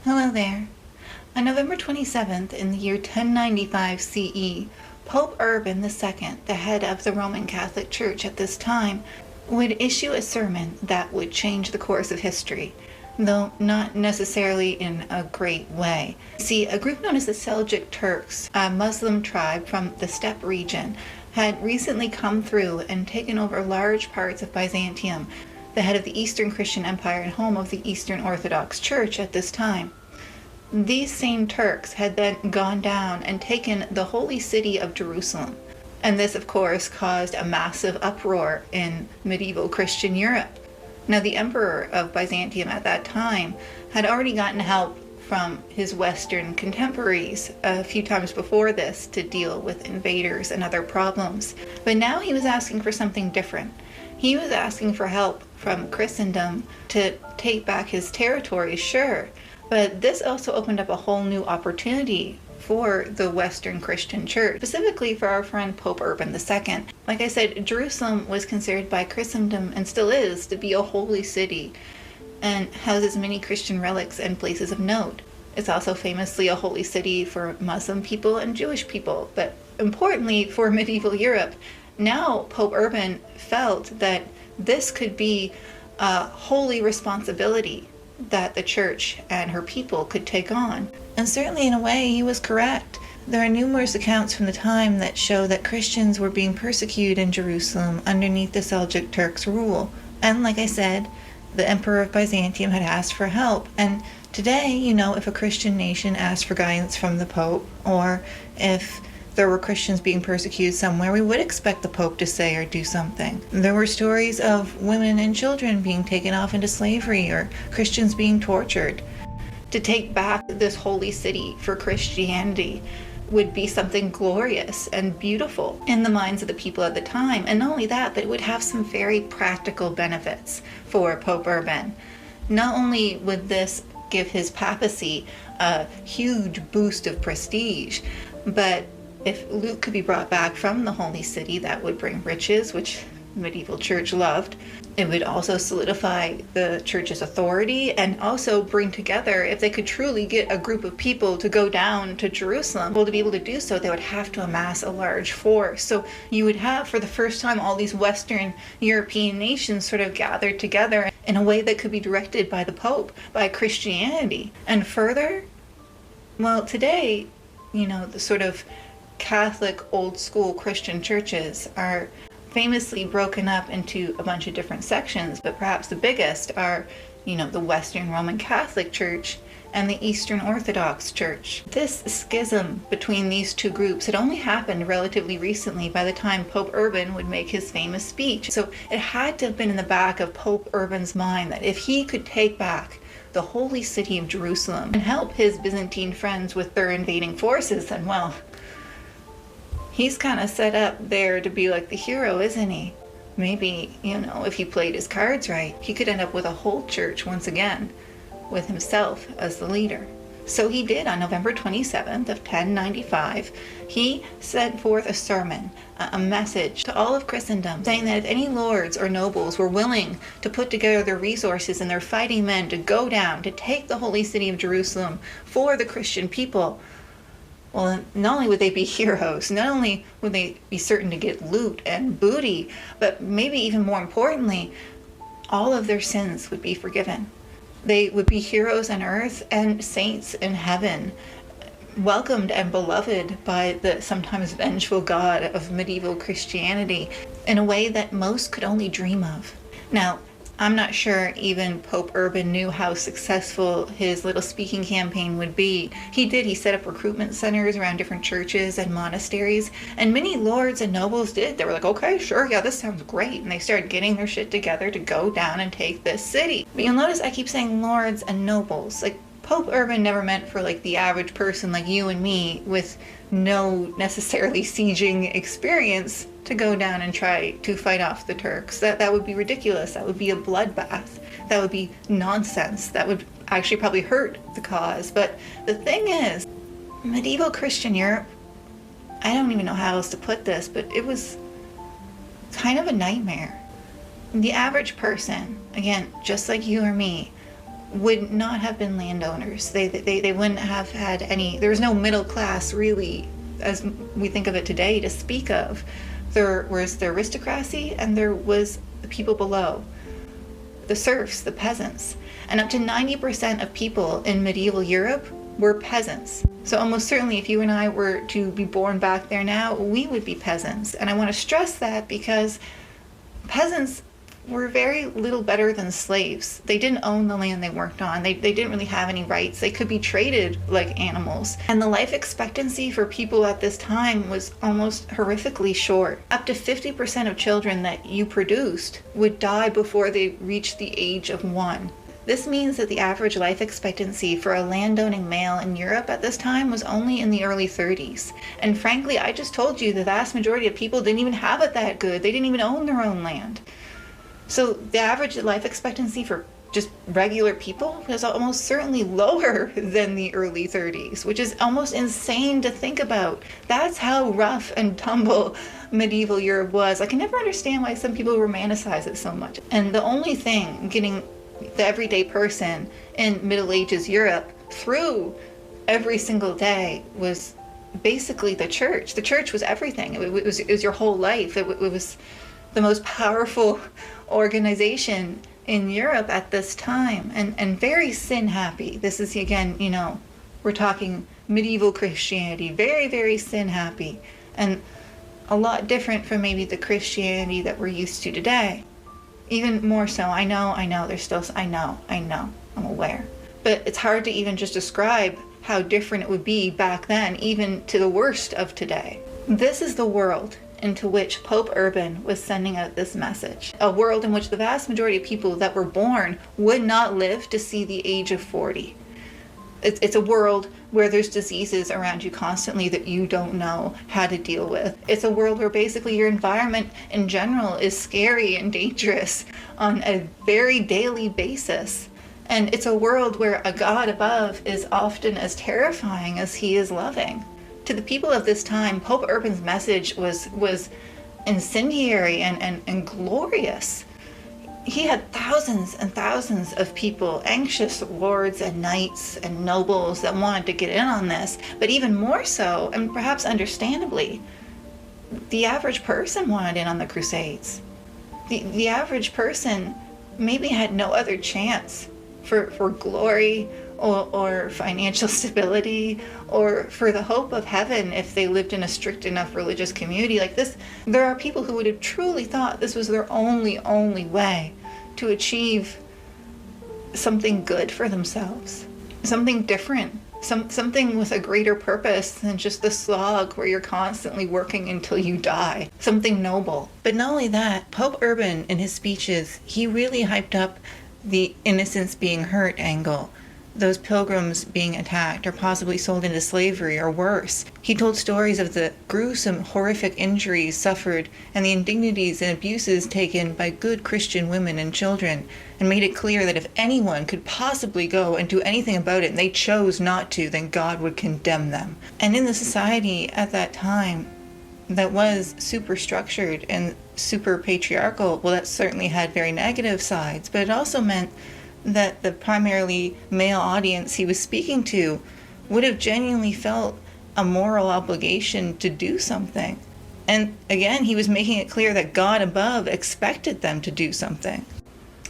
Hello there. On November 27th, in the year 1095 CE, Pope Urban II, the head of the Roman Catholic Church at this time, would issue a sermon that would change the course of history, though not necessarily in a great way. See, a group known as the Seljuk Turks, a Muslim tribe from the steppe region, had recently come through and taken over large parts of Byzantium, the head of the Eastern Christian Empire and home of the Eastern Orthodox Church at this time. These same Turks had then gone down and taken the holy city of Jerusalem. And this, of course, caused a massive uproar in medieval Christian Europe. Now, the emperor of Byzantium at that time had already gotten help from his Western contemporaries a few times before this to deal with invaders and other problems. But now he was asking for something different. He was asking for help from Christendom to take back his territories, sure, but this also opened up a whole new opportunity for the Western Christian Church, specifically for our friend Pope Urban II. Like I said, Jerusalem was considered by Christendom, and still is, to be a holy city, and houses many Christian relics and places of note. It's also famously a holy city for Muslim people and Jewish people, but importantly for medieval Europe. Now Pope Urban felt that this could be a holy responsibility that the church and her people could take on. And certainly in a way he was correct. There are numerous accounts from the time that show that Christians were being persecuted in Jerusalem underneath the Seljuk Turks' rule. And like I said, the Emperor of Byzantium had asked for help. And today, if a Christian nation asked for guidance from the Pope, or if there were Christians being persecuted somewhere, we would expect the Pope to say or do something. There were stories of women and children being taken off into slavery, or Christians being tortured. To take back this holy city for Christianity would be something glorious and beautiful in the minds of the people at the time. And not only that, but it would have some very practical benefits for Pope Urban. Not only would this give his papacy a huge boost of prestige, but if loot could be brought back from the holy city, that would bring riches, which the medieval church loved. It would also solidify the church's authority and also bring together, if they could truly get a group of people to go down to Jerusalem, well, to be able to do so, they would have to amass a large force. So you would have, for the first time, all these Western European nations sort of gathered together in a way that could be directed by the Pope, by Christianity. And further, well, today, the sort of Catholic old school Christian churches are famously broken up into a bunch of different sections, but perhaps the biggest are, the Western Roman Catholic Church and the Eastern Orthodox Church. This schism between these two groups had only happened relatively recently, by the time Pope Urban would make his famous speech. So it had to have been in the back of Pope Urban's mind that if he could take back the holy city of Jerusalem and help his Byzantine friends with their invading forces, then, well, he's kind of set up there to be like the hero, isn't he? Maybe, if he played his cards right, he could end up with a whole church once again, with himself as the leader. So he did on November 27th of 1095. He sent forth a sermon, a message to all of Christendom, saying that if any lords or nobles were willing to put together their resources and their fighting men to go down, to take the holy city of Jerusalem for the Christian people, well, not only would they be heroes, not only would they be certain to get loot and booty, but maybe even more importantly, all of their sins would be forgiven. They would be heroes on earth and saints in heaven, welcomed and beloved by the sometimes vengeful God of medieval Christianity in a way that most could only dream of. Now, I'm not sure even Pope Urban knew how successful his little speaking campaign would be. He set up recruitment centers around different churches and monasteries, and many lords and nobles did. They were like, okay, sure, yeah, this sounds great. And they started getting their shit together to go down and take this city. But you'll notice I keep saying lords and nobles. Like, Pope Urban never meant for like the average person like you and me with no necessarily sieging experience to go down and try to fight off the Turks. That would be ridiculous. That would be a bloodbath. That would be nonsense. That would actually probably hurt the cause. But the thing is, medieval Christian Europe, I don't even know how else to put this, but it was kind of a nightmare. The average person, again, just like you or me, would not have been landowners. They wouldn't have had any, there was no middle class really, as we think of it today, to speak of. There was the aristocracy and there was the people below, the serfs, the peasants. And up to 90% of people in medieval Europe were peasants. So almost certainly if you and I were to be born back there now, we would be peasants. And I want to stress that because peasants were very little better than slaves. They didn't own the land they worked on. They didn't really have any rights. They could be traded like animals. And the life expectancy for people at this time was almost horrifically short. Up to 50% of children that you produced would die before they reached the age of 1. This means that the average life expectancy for a landowning male in Europe at this time was only in the early 30s. And frankly, I just told you the vast majority of people didn't even have it that good. They didn't even own their own land. So the average life expectancy for just regular people was almost certainly lower than the early 30s, which is almost insane to think about. That's how rough and tumble medieval Europe was. I can never understand why some people romanticize it so much. And the only thing getting the everyday person in Middle Ages Europe through every single day was basically the church. The church was everything. It was your whole life. It was the most powerful organization in Europe at this time, and very sin happy. This is, again, we're talking medieval Christianity, very, very sin happy, and a lot different from maybe the Christianity that we're used to today. Even more so. I know, there's still, I know, I'm aware. But it's hard to even just describe how different it would be back then, even to the worst of today. This is the world into which Pope Urban was sending out this message. A world in which the vast majority of people that were born would not live to see the age of 40. It's a world where there's diseases around you constantly that you don't know how to deal with. It's a world where basically your environment in general is scary and dangerous on a very daily basis. And it's a world where a God above is often as terrifying as he is loving. To the people of this time, Pope Urban's message was incendiary and glorious. He had thousands and thousands of people, anxious lords and knights and nobles that wanted to get in on this. But even more so, and perhaps understandably, the average person wanted in on the Crusades. The average person maybe had no other chance for glory or financial stability or for the hope of heaven if they lived in a strict enough religious community like this. There are people who would have truly thought this was their only way to achieve something good for themselves, something different, something with a greater purpose than just the slog where you're constantly working until you die, something noble. But not only that, Pope Urban in his speeches, he really hyped up the innocents being hurt angle, those pilgrims being attacked or possibly sold into slavery or worse. He told stories of the gruesome, horrific injuries suffered and the indignities and abuses taken by good Christian women and children, and made it clear that if anyone could possibly go and do anything about it and they chose not to, then God would condemn them. And in the society at that time that was super structured and super patriarchal, well, that certainly had very negative sides, but it also meant that the primarily male audience he was speaking to would have genuinely felt a moral obligation to do something. And again, he was making it clear that God above expected them to do something.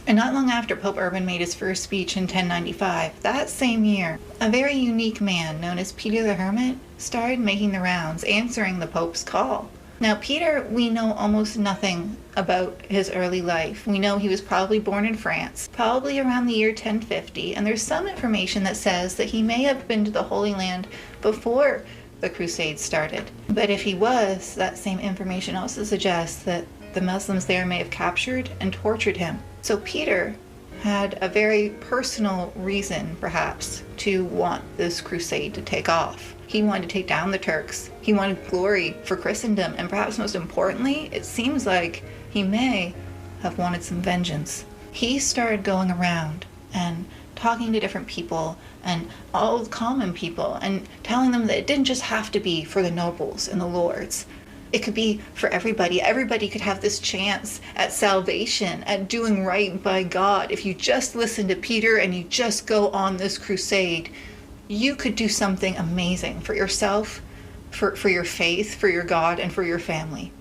And not long after Pope Urban made his first speech in 1095, that same year, a very unique man known as Peter the Hermit started making the rounds, answering the Pope's call. Now, Peter, we know almost nothing about his early life. We know he was probably born in France, probably around the year 1050, and there's some information that says that he may have been to the Holy Land before the Crusades started. But if he was, that same information also suggests that the Muslims there may have captured and tortured him. So Peter had a very personal reason, perhaps, to want this crusade to take off. He wanted to take down the Turks. He wanted glory for Christendom. And perhaps most importantly, it seems like he may have wanted some vengeance. He started going around and talking to different people and all common people and telling them that it didn't just have to be for the nobles and the lords, It could be for everybody. Everybody could have this chance at salvation, at doing right by God. If you just listen to Peter and you just go on this crusade, you could do something amazing for yourself, for your faith, for your God, and for your family,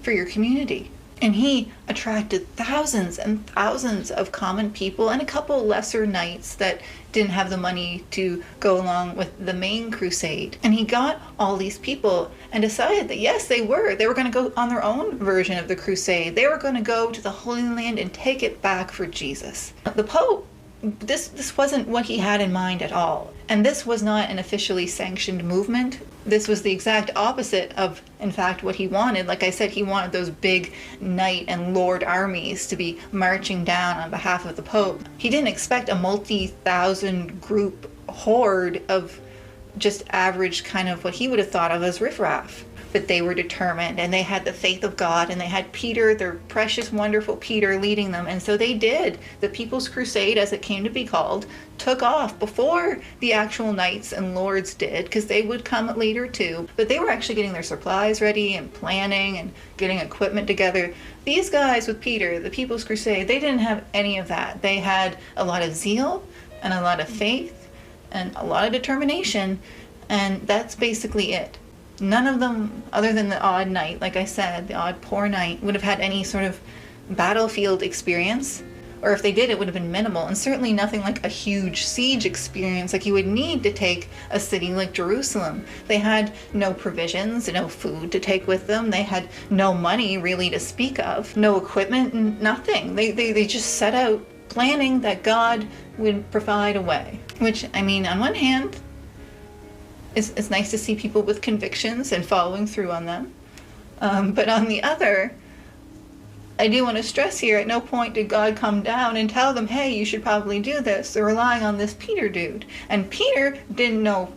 for your community. And he attracted thousands and thousands of common people and a couple lesser knights that didn't have the money to go along with the main crusade. And he got all these people and decided that yes, they were going to go on their own version of the crusade. They were going to go to the Holy Land and take it back for Jesus. The Pope, this wasn't what he had in mind at all. And this was not an officially sanctioned movement. This was the exact opposite of, in fact, what he wanted. Like I said, he wanted those big knight and lord armies to be marching down on behalf of the Pope. He didn't expect a multi-thousand group horde of just average kind of what he would have thought of as riffraff. But they were determined, and they had the faith of God, and they had Peter, their precious, wonderful Peter, leading them. And so they did. The People's Crusade, as it came to be called, took off before the actual knights and lords did, because they would come later too. But they were actually getting their supplies ready and planning and getting equipment together. These guys with Peter, the People's Crusade, they didn't have any of that. They had a lot of zeal and a lot of faith and a lot of determination, and that's basically it. None of them, other than the odd knight, like I said, the odd poor knight, would have had any sort of battlefield experience. Or if they did, it would have been minimal, and certainly nothing like a huge siege experience like you would need to take a city like Jerusalem. They had no provisions, no food to take with them. They had no money really to speak of, no equipment, nothing. They just set out planning that God would provide a way. Which, I mean, on one hand, it's nice to see people with convictions and following through on them. But on the other, I do want to stress here, at no point did God come down and tell them, hey, you should probably do this. They're relying on this Peter dude. And Peter didn't know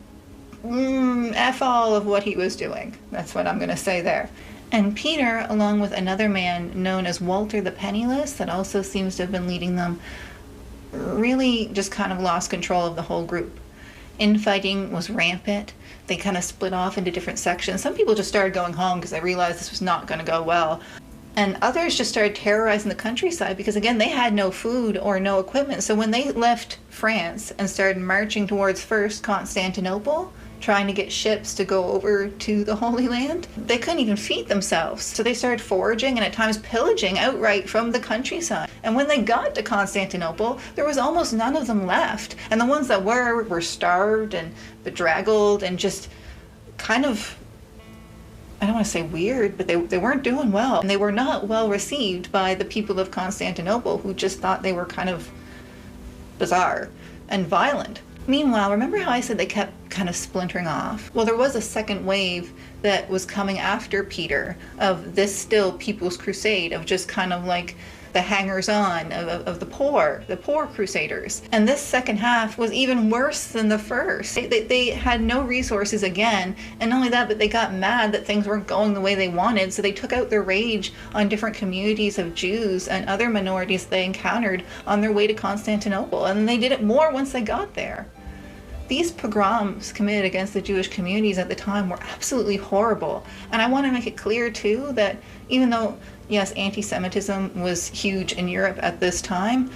F all of what he was doing. That's what I'm going to say there. And Peter, along with another man known as Walter the Penniless, that also seems to have been leading them, really just kind of lost control of the whole group. Infighting was rampant. They kind of split off into different sections. Some people just started going home because they realized this was not going to go well. And others just started terrorizing the countryside because, again, they had no food or no equipment. So when they left France and started marching towards first Constantinople, trying to get ships to go over to the Holy Land, they couldn't even feed themselves. So they started foraging and at times pillaging outright from the countryside. And when they got to Constantinople, there was almost none of them left. And the ones that were starved and bedraggled and just kind of, I don't want to say weird, but they weren't doing well. And they were not well received by the people of Constantinople, who just thought they were kind of bizarre and violent. Meanwhile, remember how I said they kept kind of splintering off? Well, there was a second wave that was coming after Peter of this still People's Crusade, of just kind of like the hangers-on of the poor crusaders. And this second half was even worse than the first. They had no resources again, and not only that, but they got mad that things weren't going the way they wanted, so they took out their rage on different communities of Jews and other minorities they encountered on their way to Constantinople, and they did it more once they got there. These pogroms committed against the Jewish communities at the time were absolutely horrible. And I want to make it clear, too, that even though, yes, anti-Semitism was huge in Europe at this time,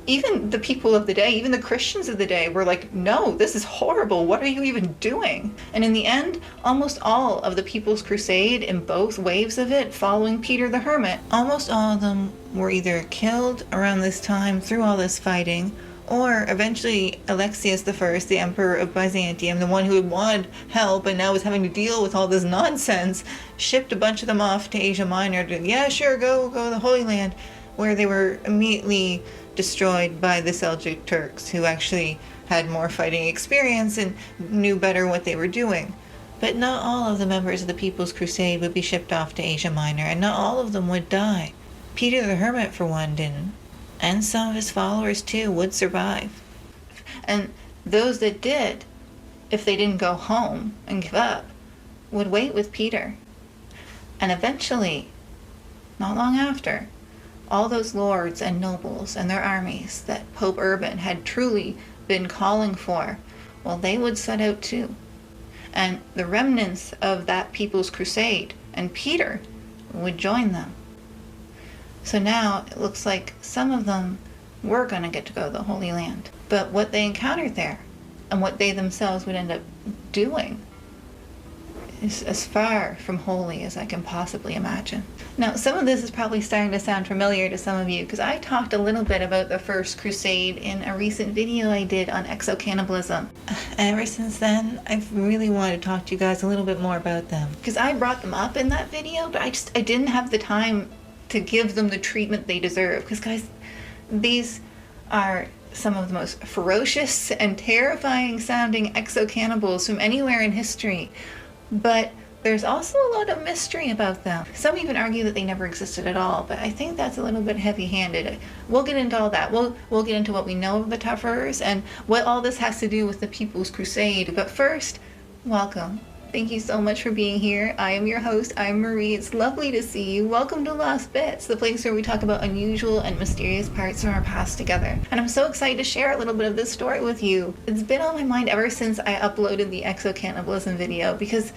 even the people of the day, even the Christians of the day were like, no, this is horrible. What are you even doing? And in the end, almost all of the People's Crusade, in both waves of it, following Peter the Hermit, almost all of them were either killed around this time through all this fighting, or eventually Alexius I, the Emperor of Byzantium, the one who had wanted help and now was having to deal with all this nonsense, shipped a bunch of them off to Asia Minor to, yeah, sure, go to the Holy Land, where they were immediately destroyed by the Seljuk Turks, who actually had more fighting experience and knew better what they were doing. But not all of the members of the People's Crusade would be shipped off to Asia Minor, and not all of them would die. Peter the Hermit, for one, didn't. And some of his followers, too, would survive. And those that did, if they didn't go home and give up, would wait with Peter. And eventually, not long after, all those lords and nobles and their armies that Pope Urban had truly been calling for, well, they would set out too. And the remnants of that People's Crusade and Peter would join them. So now it looks like some of them were going to get to go to the Holy Land. But what they encountered there and what they themselves would end up doing is as far from holy as I can possibly imagine. Now, some of this is probably starting to sound familiar to some of you because I talked a little bit about the First Crusade in a recent video I did on exo-cannibalism. And ever since then, I've really wanted to talk to you guys a little bit more about them. Because I brought them up in that video, but I didn't have the time to give them the treatment they deserve. Because guys, these are some of the most ferocious and terrifying sounding exo-cannibals from anywhere in history. But there's also a lot of mystery about them. Some even argue that they never existed at all, but I think that's a little bit heavy-handed. We'll get into all that. We'll get into what we know of the Tafurs and what all this has to do with the People's Crusade. But first, welcome. Thank you so much for being here. I am your host, I'm Marie. It's lovely to see you. Welcome to Lost Bits, the place where we talk about unusual and mysterious parts from our past together. And I'm so excited to share a little bit of this story with you. It's been on my mind ever since I uploaded the exo-cannibalism video because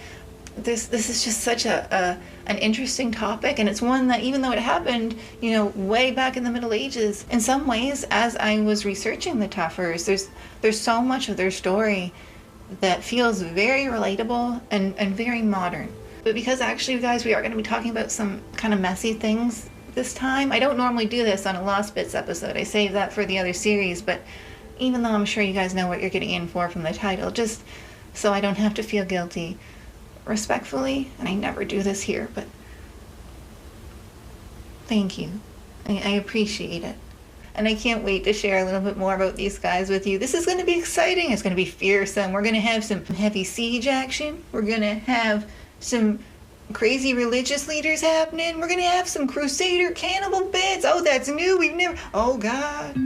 this is just such an interesting topic, and it's one that even though it happened, way back in the Middle Ages, in some ways, as I was researching the Tafurs, there's so much of their story that feels very relatable and very modern. But because actually, guys, we are going to be talking about some kind of messy things this time. I don't normally do this on a Lost Bits episode. I save that for the other series, but even though I'm sure you guys know what you're getting in for from the title, just so I don't have to feel guilty, respectfully, and I never do this here, but thank you. I appreciate it. And I can't wait to share a little bit more about these guys with you. This is going to be exciting. It's going to be fearsome. We're going to have some heavy siege action. We're going to have some crazy religious leaders happening. We're going to have some Crusader cannibal bits. Oh, that's new. We've never... Oh, God.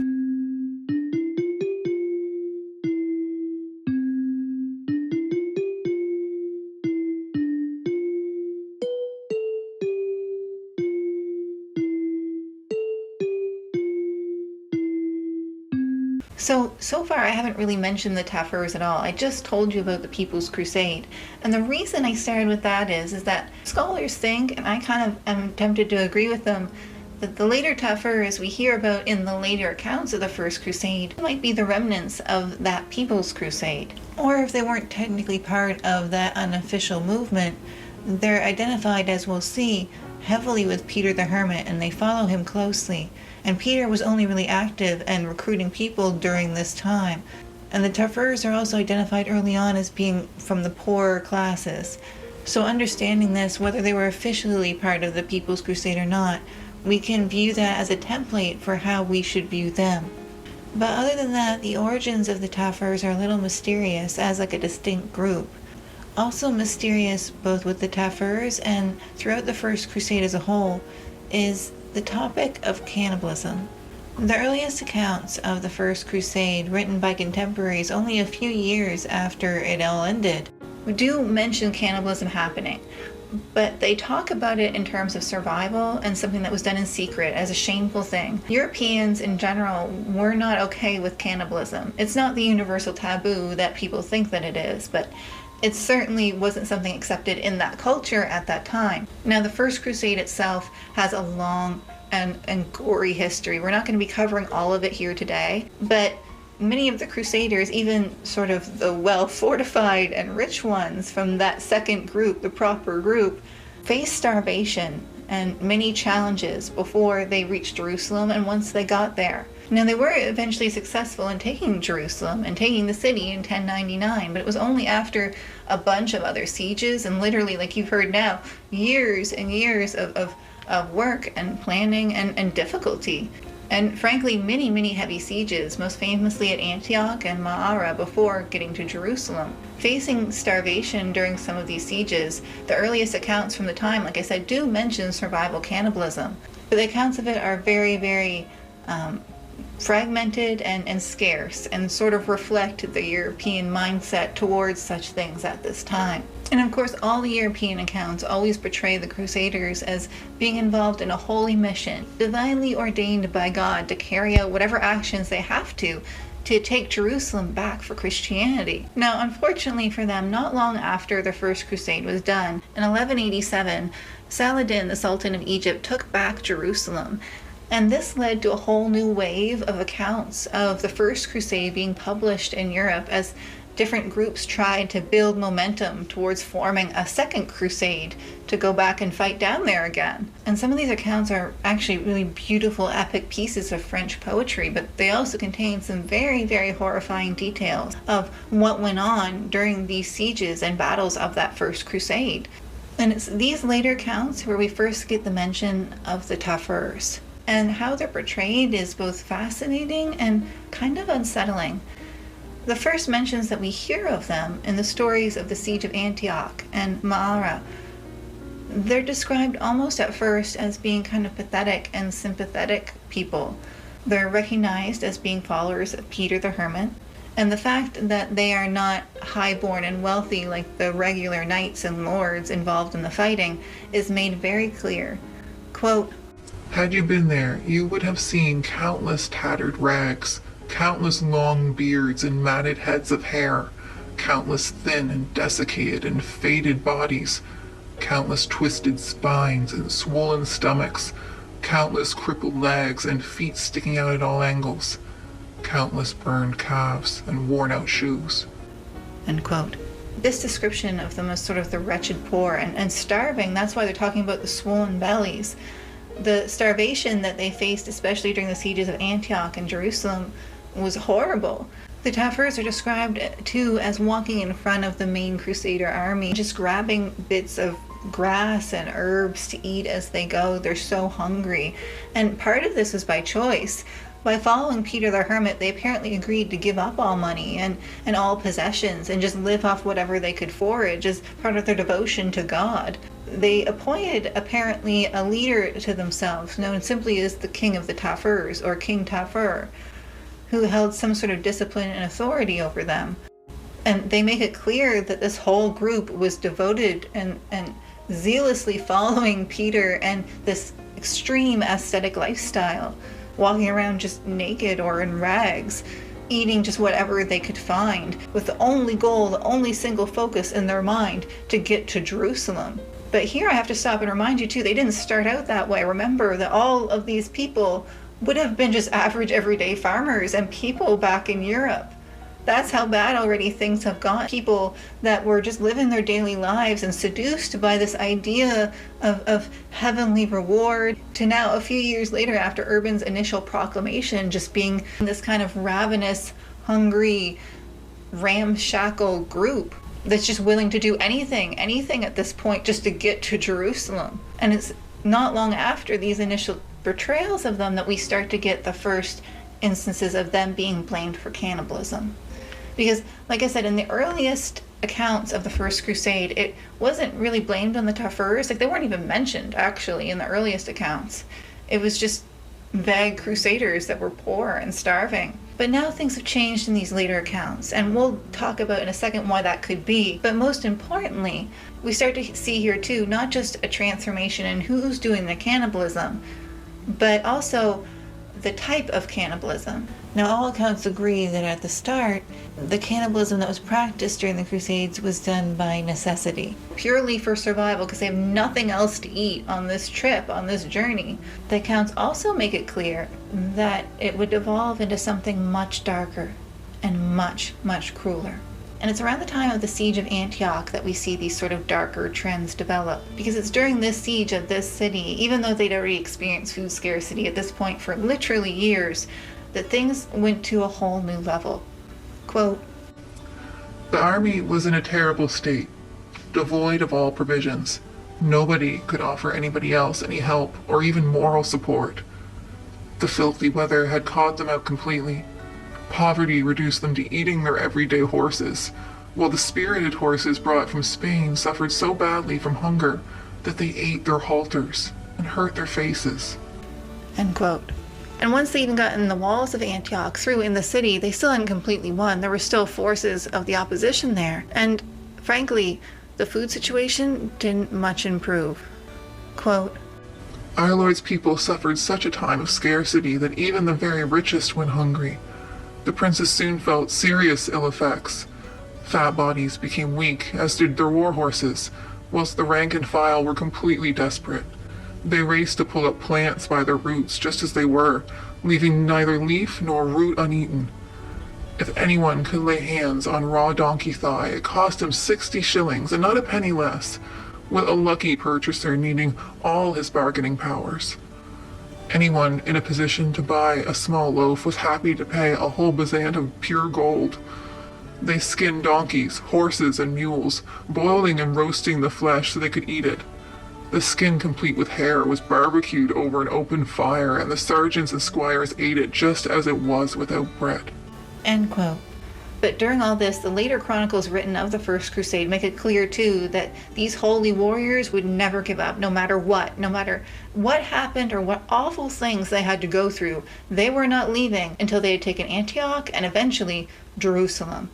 So far I haven't really mentioned the Tafurs at all. I just told you about the People's Crusade. And the reason I started with that is that scholars think, and I kind of am tempted to agree with them, that the later Tafurs we hear about in the later accounts of the First Crusade might be the remnants of that People's Crusade. Or if they weren't technically part of that unofficial movement, they're identified, as we'll see, heavily with Peter the Hermit, and they follow him closely. And Peter was only really active and recruiting people during this time. And the Tafurs are also identified early on as being from the poorer classes. So understanding this, whether they were officially part of the People's Crusade or not, we can view that as a template for how we should view them. But other than that, the origins of the Tafurs are a little mysterious as like a distinct group. Also mysterious both with the Tafurs and throughout the First Crusade as a whole is the topic of cannibalism. The earliest accounts of the First Crusade, written by contemporaries only a few years after it all ended, do mention cannibalism happening, but they talk about it in terms of survival and something that was done in secret as a shameful thing. Europeans in general were not okay with cannibalism. It's not the universal taboo that people think that it is, but it certainly wasn't something accepted in that culture at that time. Now, the First Crusade itself has a long and gory history. We're not going to be covering all of it here today, but many of the Crusaders, even sort of the well-fortified and rich ones from that second group, the proper group, faced starvation and many challenges before they reached Jerusalem and once they got there. Now, they were eventually successful in taking Jerusalem and taking the city in 1099, but it was only after a bunch of other sieges and literally, like you've heard now, years and years of work and planning and difficulty. And frankly, many heavy sieges, most famously at Antioch and Ma'ara before getting to Jerusalem. Facing starvation during some of these sieges, the earliest accounts from the time, like I said, do mention survival cannibalism. But the accounts of it are very fragmented and scarce and sort of reflect the European mindset towards such things at this time. And of course, all the European accounts always portray the Crusaders as being involved in a holy mission, divinely ordained by God to carry out whatever actions they have to to take Jerusalem back for Christianity. Now, unfortunately for them, not long after the First Crusade was done, in 1187, Saladin, the Sultan of Egypt, took back Jerusalem. And this led to a whole new wave of accounts of the First Crusade being published in Europe as different groups tried to build momentum towards forming a second crusade to go back and fight down there again. And some of these accounts are actually really beautiful, epic pieces of French poetry, but they also contain some very, very horrifying details of what went on during these sieges and battles of that First Crusade. And it's these later accounts where we first get the mention of the Tafurs. And how they're portrayed is both fascinating and kind of unsettling. The first mentions that we hear of them in the stories of the Siege of Antioch and Ma'ara, they're described almost at first as being kind of pathetic and sympathetic people. They're recognized as being followers of Peter the Hermit, and the fact that they are not high-born and wealthy like the regular knights and lords involved in the fighting is made very clear. Quote, "Had you been there, you would have seen countless tattered rags, countless long beards and matted heads of hair, countless thin and desiccated and faded bodies, countless twisted spines and swollen stomachs, countless crippled legs and feet sticking out at all angles, countless burned calves and worn-out shoes." End quote. This description of them as sort of the wretched poor and starving, that's why they're talking about the swollen bellies. The starvation that they faced, especially during the sieges of Antioch and Jerusalem, was horrible. The Tafurs are described too as walking in front of the main Crusader army, just grabbing bits of grass and herbs to eat as they go. They're so hungry. And part of this is by choice. By following Peter the Hermit, they apparently agreed to give up all money and all possessions and just live off whatever they could forage as part of their devotion to God. They appointed apparently a leader to themselves, known simply as the King of the Tafurs, or King Tafur, who held some sort of discipline and authority over them. And they make it clear that this whole group was devoted and zealously following Peter and this extreme ascetic lifestyle, walking around just naked or in rags, eating just whatever they could find, with the only goal, the only single focus in their mind, to get to Jerusalem. But here I have to stop and remind you too, they didn't start out that way. Remember that all of these people would have been just average everyday farmers and people back in Europe. That's how bad already things have gone. People that were just living their daily lives and seduced by this idea of heavenly reward, to now a few years later after Urban's initial proclamation just being this kind of ravenous, hungry, ramshackle group that's just willing to do anything at this point just to get to Jerusalem. And it's not long after these initial portrayals of them that we start to get the first instances of them being blamed for cannibalism. Because, like I said, in the earliest accounts of the First Crusade, it wasn't really blamed on the Tafurs. Like, they weren't even mentioned, actually, in the earliest accounts. It was just vague crusaders that were poor and starving. But now things have changed in these later accounts, and we'll talk about in a second why that could be. But most importantly, we start to see here too, not just a transformation in who's doing the cannibalism, but also the type of cannibalism. Now, all accounts agree that at the start, the cannibalism that was practiced during the Crusades was done by necessity, purely for survival, because they have nothing else to eat on this trip, on this journey. The accounts also make it clear that it would evolve into something much darker and much, much crueler. And it's around the time of the Siege of Antioch that we see these sort of darker trends develop. Because it's during this siege of this city, even though they'd already experienced food scarcity at this point for literally years, that things went to a whole new level. Quote, "The army was in a terrible state, devoid of all provisions. Nobody could offer anybody else any help or even moral support. The filthy weather had caught them out completely. Poverty reduced them to eating their everyday horses, while the spirited horses brought from Spain suffered so badly from hunger that they ate their halters and hurt their faces." End quote. And once they even got in the walls of Antioch, through in the city, they still hadn't completely won. There were still forces of the opposition there. And frankly, the food situation didn't much improve. Quote, "Our Lord's people suffered such a time of scarcity that even the very richest went hungry. The princes soon felt serious ill effects. Fat bodies became weak, as did their war horses, whilst the rank and file were completely desperate. They raced to pull up plants by their roots just as they were, leaving neither leaf nor root uneaten. If anyone could lay hands on raw donkey thigh, it cost him 60 shillings, and not a penny less, with a lucky purchaser needing all his bargaining powers. Anyone in a position to buy a small loaf was happy to pay a whole bezant of pure gold. They skinned donkeys, horses, and mules, boiling and roasting the flesh so they could eat it. The skin, complete with hair, was barbecued over an open fire, and the sergeants and squires ate it just as it was without bread. End quote. But during all this, the later chronicles written of the First Crusade make it clear, too, that these holy warriors would never give up, no matter what happened or what awful things they had to go through. They were not leaving until they had taken Antioch and eventually Jerusalem.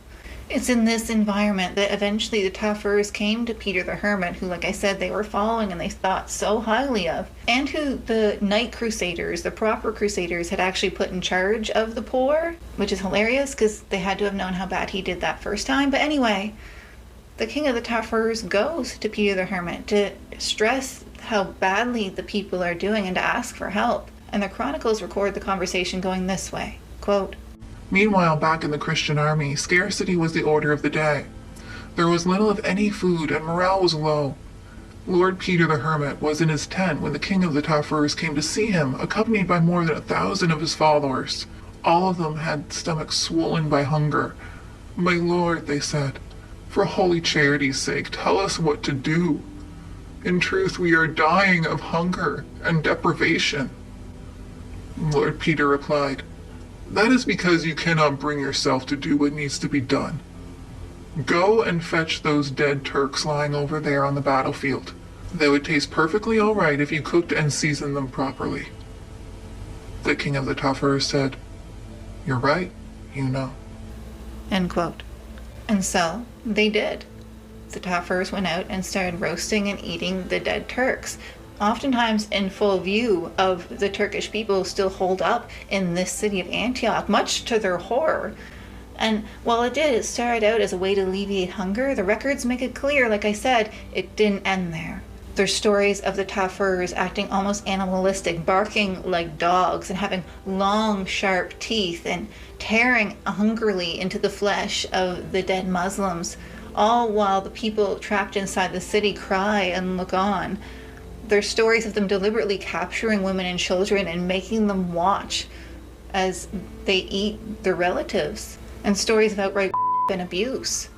It's in this environment that eventually the Tafurs came to Peter the Hermit, who, like I said, they were following and they thought so highly of, and who the Knight Crusaders, the proper Crusaders, had actually put in charge of the poor, which is hilarious because they had to have known how bad he did that first time. But anyway, the king of the Tafurs goes to Peter the Hermit to stress how badly the people are doing and to ask for help. And the chronicles record the conversation going this way, quote, Meanwhile, back in the Christian army, scarcity was the order of the day. There was little of any food, and morale was low. Lord Peter the Hermit was in his tent when the king of the Tafurs came to see him, accompanied by more than 1,000 of his followers. All of them had stomachs swollen by hunger. "My lord," they said, "for holy charity's sake, tell us what to do. In truth, we are dying of hunger and deprivation." Lord Peter replied, "That is because you cannot bring yourself to do what needs to be done. Go and fetch those dead Turks lying over there on the battlefield. They would taste perfectly all right if you cooked and seasoned them properly." The king of the Tafurs said, "You're right, you know." End quote. And so they did. The Tafurs went out and started roasting and eating the dead Turks, oftentimes in full view of the Turkish people still holed up in this city of Antioch, much to their horror. And while it started out as a way to alleviate hunger, the records make it clear, like I said, it didn't end there. There's stories of the Tafurs acting almost animalistic, barking like dogs and having long, sharp teeth and tearing hungrily into the flesh of the dead Muslims, all while the people trapped inside the city cry and look on. There's stories of them deliberately capturing women and children and making them watch as they eat their relatives, and stories of outright and abuse.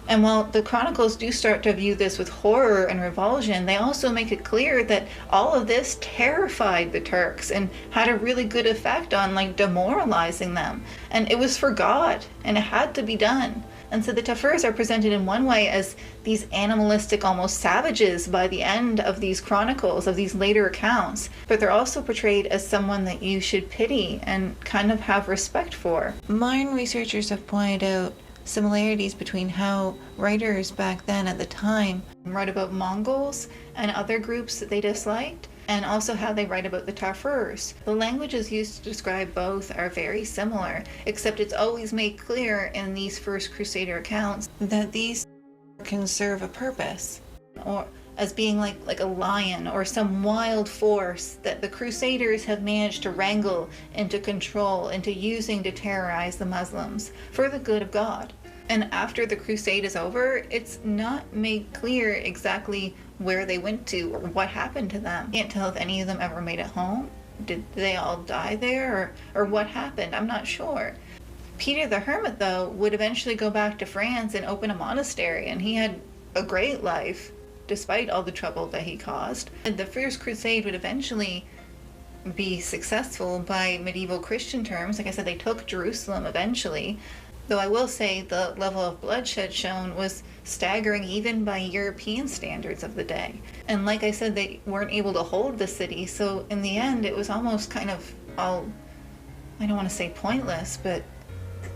And while the chronicles do start to view this with horror and revulsion, they also make it clear that all of this terrified the Turks and had a really good effect on demoralizing them. And it was for God, and it had to be done. And so the Tafurs are presented in one way as these animalistic, almost savages by the end of these chronicles, of these later accounts, but they're also portrayed as someone that you should pity and kind of have respect for. Modern researchers have pointed out similarities between how writers back then at the time wrote about Mongols and other groups that they disliked, and also how they write about the Tafurs. The languages used to describe both are very similar, except it's always made clear in these First Crusader accounts that these can serve a purpose, or as being like a lion or some wild force that the Crusaders have managed to wrangle into control, into using to terrorize the Muslims for the good of God. And after the crusade is over, it's not made clear exactly where they went to or what happened to them. Can't tell if any of them ever made it home. Did they all die there, or what happened? I'm not sure. Peter the Hermit, though, would eventually go back to France and open a monastery, and he had a great life despite all the trouble that he caused. And the First Crusade would eventually be successful by medieval Christian terms. Like I said, they took Jerusalem eventually. Though I will say the level of bloodshed shown was staggering even by European standards of the day. And like I said, they weren't able to hold the city, so in the end it was almost kind of all, I don't want to say pointless, but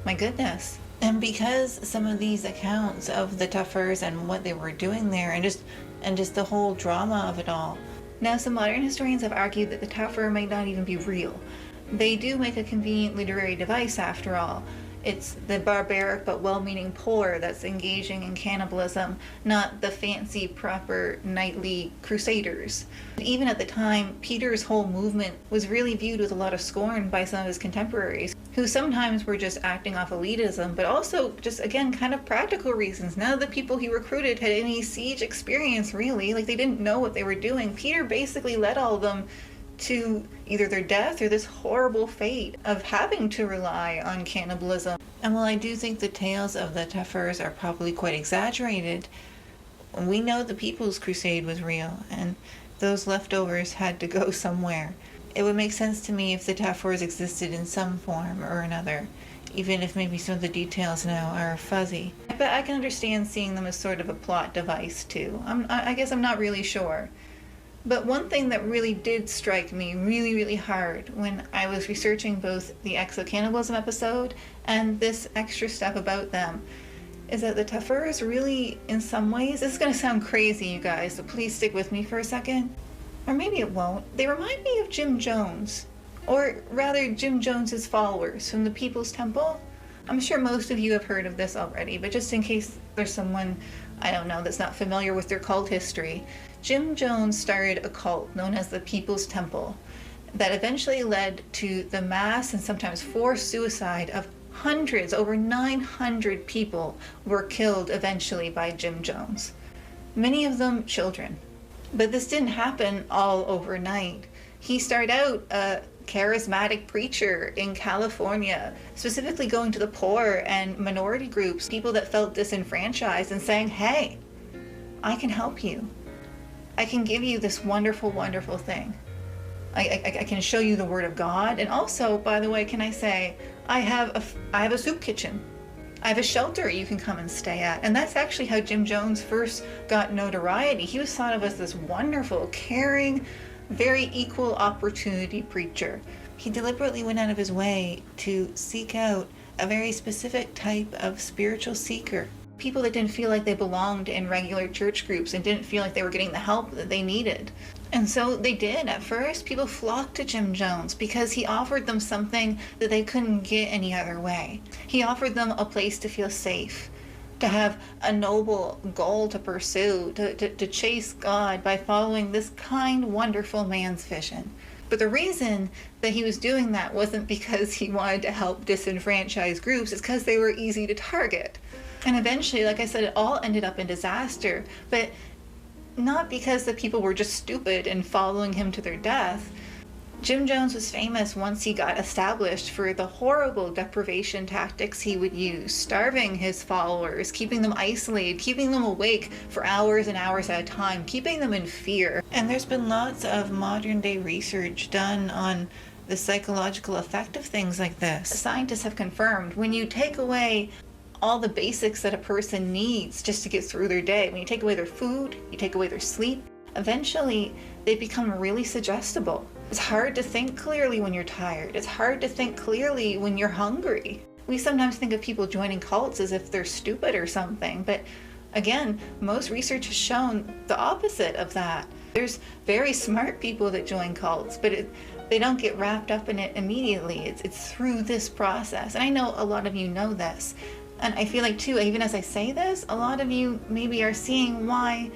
my goodness. And because some of these accounts of the Tafurs and what they were doing there and just the whole drama of it all. Now, some modern historians have argued that the Tafur might not even be real. They do make a convenient literary device after all. It's the barbaric but well-meaning poor that's engaging in cannibalism, not the fancy, proper, knightly crusaders. Even at the time, Peter's whole movement was really viewed with a lot of scorn by some of his contemporaries, who sometimes were just acting off elitism, but also just, again, kind of practical reasons. None of the people he recruited had any siege experience, really. Like, they didn't know what they were doing. Peter basically led all of them to either their death or this horrible fate of having to rely on cannibalism. And while I do think the tales of the Tafurs are probably quite exaggerated, we know the People's Crusade was real, and those leftovers had to go somewhere. It would make sense to me if the Tafurs existed in some form or another, even if maybe some of the details now are fuzzy. But I can understand seeing them as sort of a plot device too. I guess I'm not really sure. But one thing that really did strike me really, really hard when I was researching both the exo-cannibalism episode and this extra stuff about them is that the Tafurs really, in some ways, this is going to sound crazy, you guys, so please stick with me for a second. Or maybe it won't. They remind me of Jim Jones. Or rather, Jim Jones's followers from the People's Temple. I'm sure most of you have heard of this already, but just in case there's someone, I don't know, that's not familiar with their cult history, Jim Jones started a cult known as the People's Temple that eventually led to the mass and sometimes forced suicide of hundreds, over 900 people were killed eventually by Jim Jones. Many of them children. But this didn't happen all overnight. He started out a charismatic preacher in California, specifically going to the poor and minority groups, people that felt disenfranchised, and saying, hey, I can help you. I can give you this wonderful, wonderful thing. I can show you the Word of God. And also, by the way, can I say, I have a soup kitchen. I have a shelter you can come and stay at. And that's actually how Jim Jones first got notoriety. He was thought of as this wonderful, caring, very equal opportunity preacher. He deliberately went out of his way to seek out a very specific type of spiritual seeker. People that didn't feel like they belonged in regular church groups and didn't feel like they were getting the help that they needed. And so they did. At first, people flocked to Jim Jones because he offered them something that they couldn't get any other way. He offered them a place to feel safe, to have a noble goal to pursue, to chase God by following this kind, wonderful man's vision. But the reason that he was doing that wasn't because he wanted to help disenfranchised groups, it's because they were easy to target. And eventually, like I said, it all ended up in disaster, but not because the people were just stupid and following him to their death. Jim Jones was famous once he got established for the horrible deprivation tactics he would use, starving his followers, keeping them isolated, keeping them awake for hours and hours at a time, keeping them in fear. And there's been lots of modern day research done on the psychological effect of things like this. Scientists have confirmed when you take away all the basics that a person needs just to get through their day, when you take away their food, you take away their sleep, eventually they become really suggestible. It's hard to think clearly when you're tired. It's hard to think clearly when you're hungry. We sometimes think of people joining cults as if they're stupid or something, but again, most research has shown the opposite of that. There's very smart people that join cults, but they don't get wrapped up in it immediately. It's through this process. And I know a lot of you know this. And I feel like, too, even as I say this, a lot of you maybe are seeing why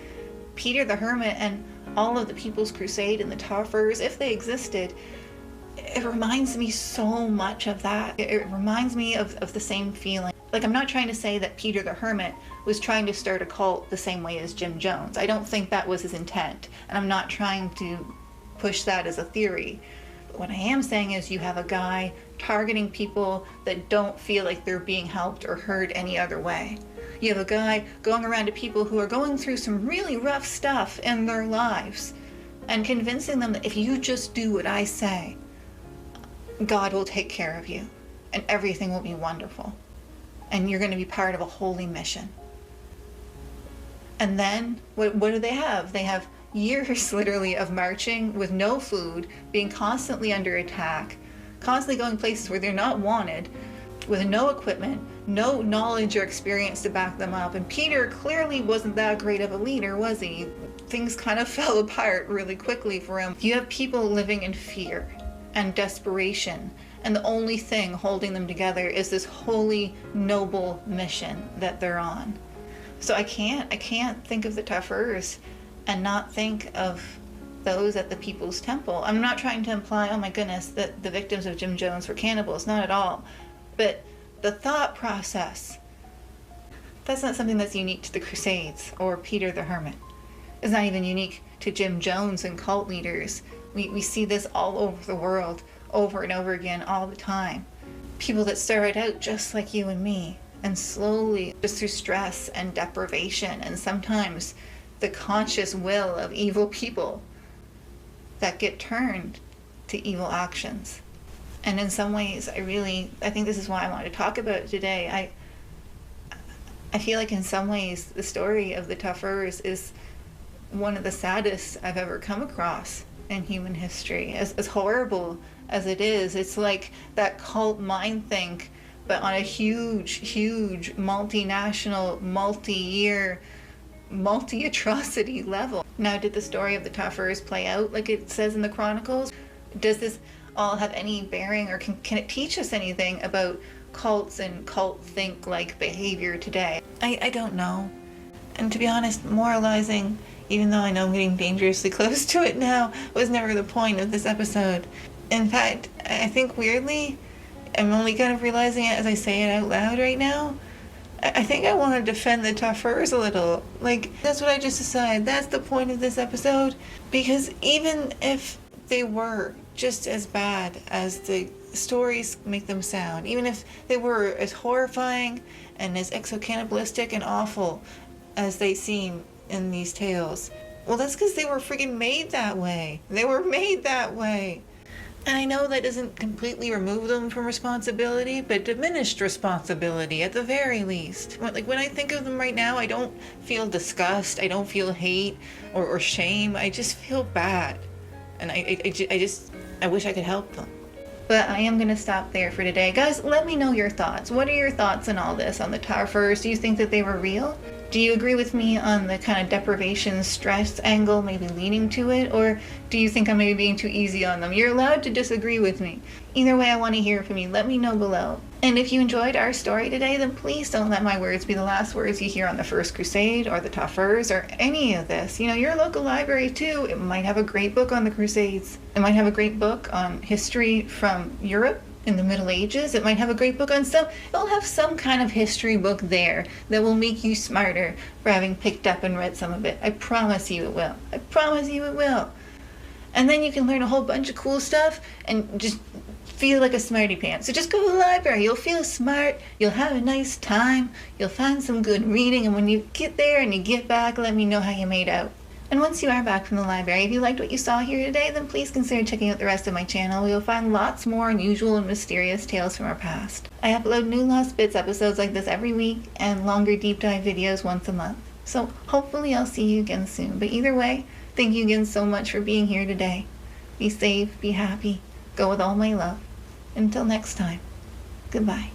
Peter the Hermit and all of the People's Crusade and the Tafurs, if they existed, it reminds me so much of that. It reminds me of the same feeling. Like, I'm not trying to say that Peter the Hermit was trying to start a cult the same way as Jim Jones. I don't think that was his intent. And I'm not trying to push that as a theory. What I am saying is you have a guy targeting people that don't feel like they're being helped or heard any other way. You have a guy going around to people who are going through some really rough stuff in their lives and convincing them that if you just do what I say, God will take care of you and everything will be wonderful and you're going to be part of a holy mission. And then what do they have? They have years literally of marching with no food, being constantly under attack, constantly going places where they're not wanted, with no equipment, no knowledge or experience to back them up. And Peter clearly wasn't that great of a leader, was he? Things kind of fell apart really quickly for him. You have people living in fear and desperation and the only thing holding them together is this holy, noble mission that they're on. So I can't think of the Tafurs and not think of those at the People's Temple. I'm not trying to imply, oh my goodness, that the victims of Jim Jones were cannibals, not at all. But the thought process, that's not something that's unique to the Crusades or Peter the Hermit. It's not even unique to Jim Jones and cult leaders. We see this all over the world, over and over again, all the time. People that started out just like you and me, and slowly, just through stress and deprivation, and sometimes the conscious will of evil people, that get turned to evil actions. And in some ways, I think this is why I wanted to talk about it today. I feel like in some ways, the story of the Tafurs is one of the saddest I've ever come across in human history. As horrible as it is, it's like that cult mind think, but on a huge, multinational, multi-year, multi-atrocity level. Now, did the story of the Tafurs play out like it says in the Chronicles? Does this all have any bearing, or can it teach us anything about cults and cult think-like behavior today? I don't know. And to be honest, moralizing, even though I know I'm getting dangerously close to it now, was never the point of this episode. In fact, I think weirdly, I'm only kind of realizing it as I say it out loud right now, I think I want to defend the Tafurs a little. Like, that's what I just decided. That's the point of this episode. Because even if they were just as bad as the stories make them sound, even if they were as horrifying and as exo-cannibalistic and awful as they seem in these tales, well, that's because they were freaking made that way. They were made that way. And I know that doesn't completely remove them from responsibility, but diminished responsibility at the very least. Like, when I think of them right now, I don't feel disgust, I don't feel hate or shame, I just feel bad. And I wish I could help them. But I am going to stop there for today. Guys, let me know your thoughts. What are your thoughts on all this, on the Tafurs? Do you think that they were real? Do you agree with me on the kind of deprivation, stress angle, maybe leaning to it? Or do you think I'm maybe being too easy on them? You're allowed to disagree with me. Either way, I want to hear from you. Let me know below. And if you enjoyed our story today, then please don't let my words be the last words you hear on the First Crusade or the Tafurs or any of this. You know, your local library too, it might have a great book on the Crusades. It might have a great book on history from Europe in the Middle Ages. It might have a great book on it'll have some kind of history book there that will make you smarter for having picked up and read some of it. I promise you it will. I promise you it will. And then you can learn a whole bunch of cool stuff and just feel like a smarty pants. So just go to the library. You'll feel smart. You'll have a nice time. You'll find some good reading. And when you get there and you get back, let me know how you made out. And once you are back from the library, if you liked what you saw here today, then please consider checking out the rest of my channel. You'll find lots more unusual and mysterious tales from our past. I upload new Lost Bits episodes like this every week and longer deep dive videos once a month. So hopefully I'll see you again soon. But either way, thank you again so much for being here today. Be safe, be happy, go with all my love. Until next time, goodbye.